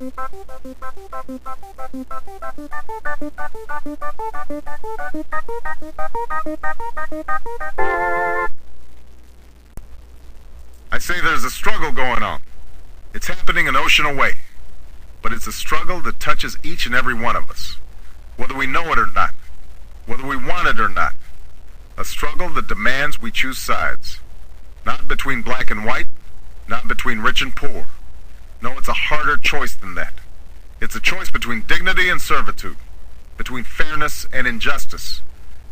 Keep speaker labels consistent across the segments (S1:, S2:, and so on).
S1: I say there's a struggle going on. It's happening an ocean away. But it's a struggle that touches each and every one of us, whether we know it or not, whether we want it or not. A struggle that demands we choose sides. Not between black and white, not between rich and poor. No, it's a harder choice than that. It's a choice between dignity and servitude, between fairness and injustice,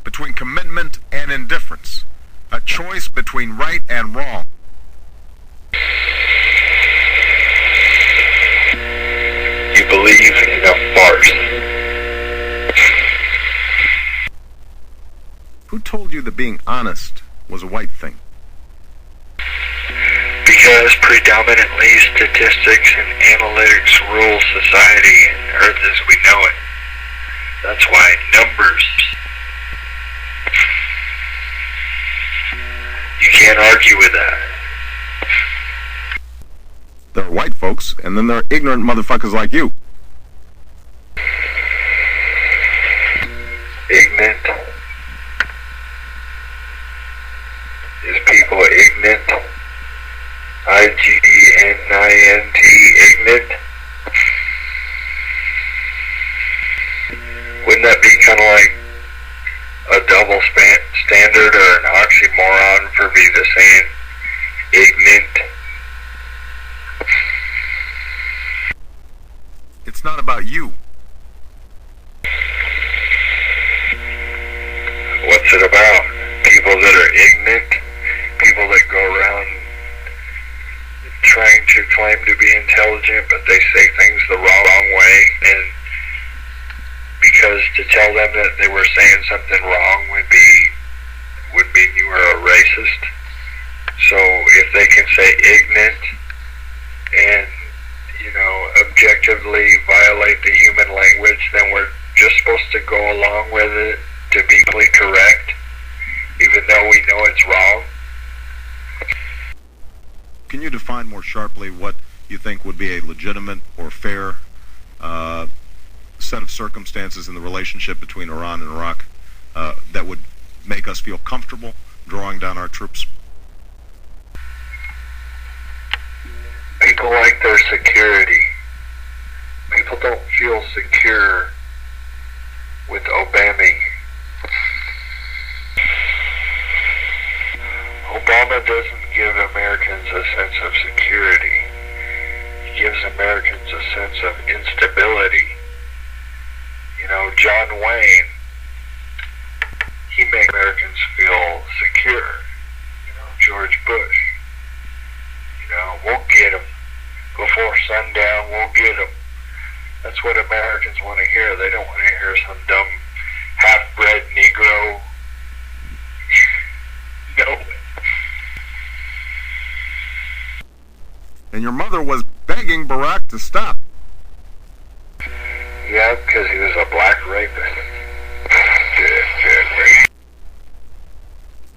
S1: between commitment and indifference. A choice between right and wrong.
S2: You believe in a farce.
S1: Who told you that being honest was a white thing?
S2: Because predominantly statistics and analytics rule society and Earth as we know it. That's why numbers. You can't argue with that.
S1: There are white folks, and then there are ignorant motherfuckers like you.
S2: Ignorant? Is people ignorant? I-G-N-I-N-T, ignorant? Wouldn't that be kind of like a double standard or an oxymoron for me to saying ignorant?
S1: It's not about you.
S2: What's it about? People that are ignorant? People that go around trying to claim to be intelligent, but they say things the wrong way, and because to tell them that they were saying something wrong would mean you were a racist. So if they can say ignorant and objectively violate the human language, then we're just supposed to go along with it to be politically correct, even though we know it's wrong.
S1: Can you define more sharply what you think would be a legitimate or fair set of circumstances in the relationship between Iran and Iraq that would make us feel comfortable drawing down our troops?
S2: People like their security. People don't feel secure with Obama. Obama doesn't give Americans a sense of security. He gives Americans a sense of instability. John Wayne, he made Americans feel secure. George Bush, we'll get him. Before sundown, we'll get him. That's what Americans want to hear. They don't want to hear some dumb half-bred Negro. No.
S1: And your mother was begging Barack to stop.
S2: Yeah, because he was a black rapist.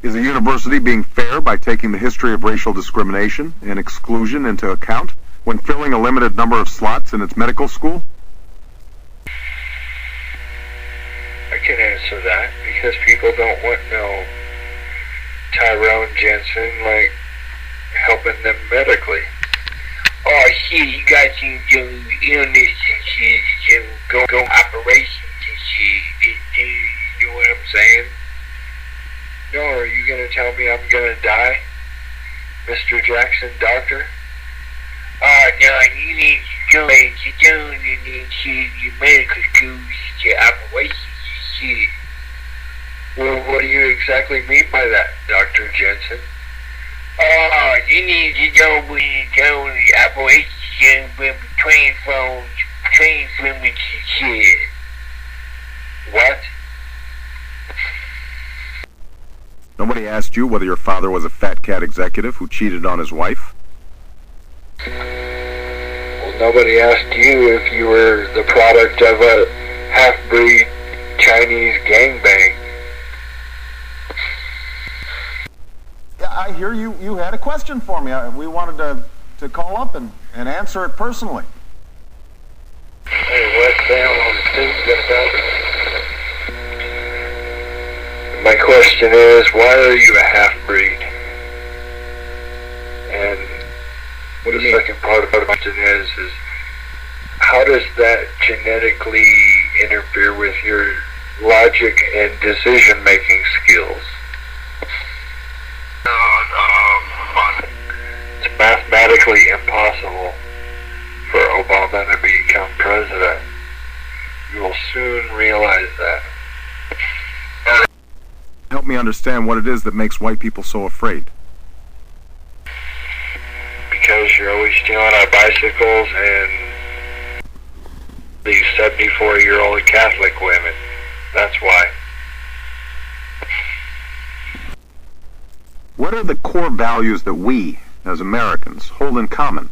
S1: Is a university being fair by taking the history of racial discrimination and exclusion into account when filling a limited number of slots in its medical school?
S2: I can answer that because people don't want no Tyrone Jensen helping them medically. Oh shit, you got to do illness and shit, you go operations and shit. You know what I'm saying? No, are you gonna tell me I'm gonna die, Mr. Jackson, doctor? Oh no, you need to go and sit down and then shit your medical schools, your operations and shit. Well, what do you exactly mean by that, Dr. Jensen? Oh, you need to go and go the operation with train swimming and shit. What?
S1: Nobody asked you whether your father was a fat cat executive who cheated on his wife?
S2: Well, nobody asked you if you were the product of a half-breed Chinese gangbang.
S3: Yeah, I hear you had a question for me. We wanted to call up and answer it personally.
S2: Nothing's gonna happen. My question is, why are you a half-breed? And
S3: What do
S2: the
S3: you mean?
S2: second part of the question is how does that genetically interfere with your logic and decision-making skills? It's mathematically impossible for Obama to become president. You will soon realize that.
S1: Help me understand what it is that makes white people so afraid.
S2: Because you're always stealing our bicycles and these 74-year-old Catholic women. That's why.
S1: What are the core values that we, as Americans, hold in common?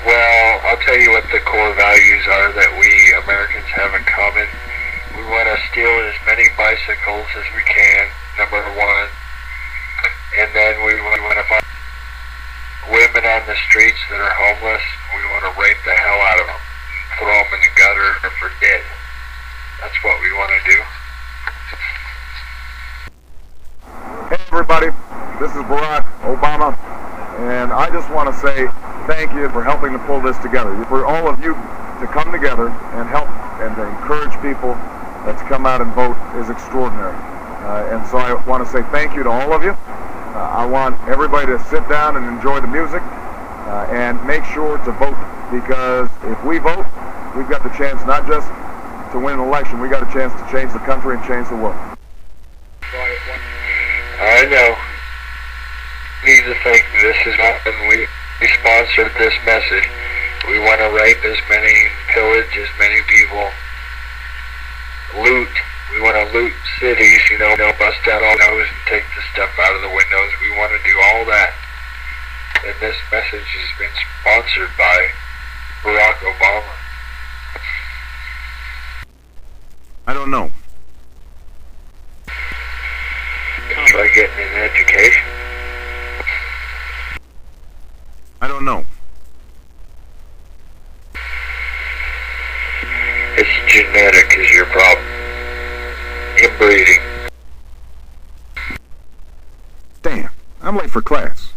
S2: Well, I'll tell you what the core values are that we Americans have in common. We want to steal as many bicycles as we can, number one. And then we want to find women on the streets that are homeless. We want to rape the hell out of them and throw them in the gutter for dead. That's what we want to do.
S1: Hey everybody, this is Barack Obama, and I just want to say thank you for helping to pull this together. For all of you to come together and help and to encourage people to come out and vote is extraordinary. And so I want to say thank you to all of you. I want everybody to sit down and enjoy the music and make sure to vote, because if we vote, we've got the chance not just to win an election, we got a chance to change the country and change the world.
S2: I know. We need to think this is not when we sponsored this message. We want to rape as many, pillage as many people, loot. We want to loot cities, bust out all those and take the stuff out of the windows. We want to do all that. And this message has been sponsored by Barack Obama.
S1: I don't know.
S2: Try getting an education.
S1: I don't know.
S2: It's genetic is your problem. Inbreeding.
S1: Damn, I'm late for class.